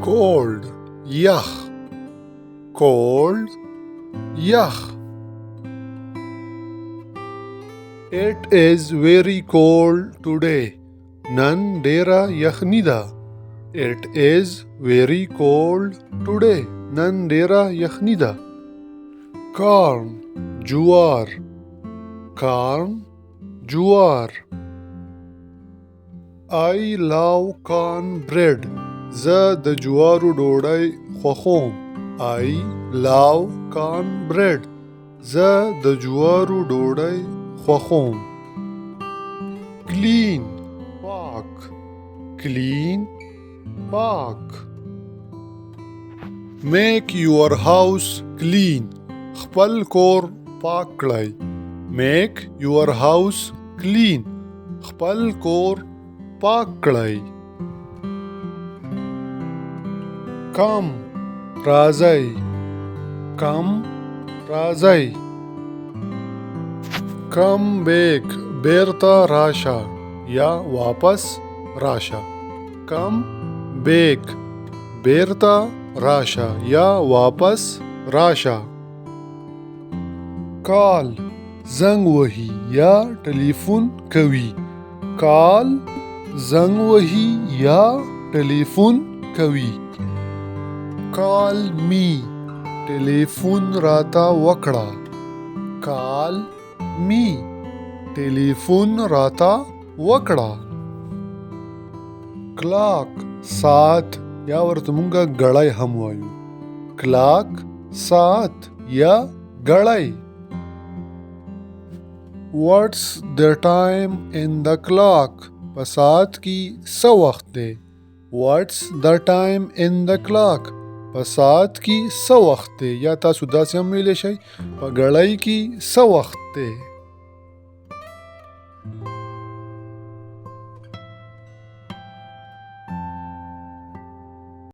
cold یخ cold یخ It is very cold today نن ډیره یخنی ده It is very cold today نن ډیره یخنی ده corn جوار corn جوار I love corn bread زه د جوارو ډوډۍ خوښوم I love corn bread زه د جوارو ډوډۍ خوښوم clean پاک clean پاک make your house clean خپل کور پاک کړئ make your house clean خپل کور پاک کړئ come راځئ come راځئ come back بیرته راشه یا واپس راشه come back بیرته راشه یا واپس راشه call زنګ وهي یا ټلیفون کوي call زنګ وهي یا ټلیفون کوي call me ټلیفون راته وکړه call me ټلیفون راته وکړه clock ساعت یا ورته مونږه غړی هم وایو clock ساعت یا غړی What's the time in the clock په ساعت کې څه وخت دی What's the time in the clock په ساعت کې څه وخت دی یا تاسو داسې هم ویلی شئ په غړی کې څه وخت دی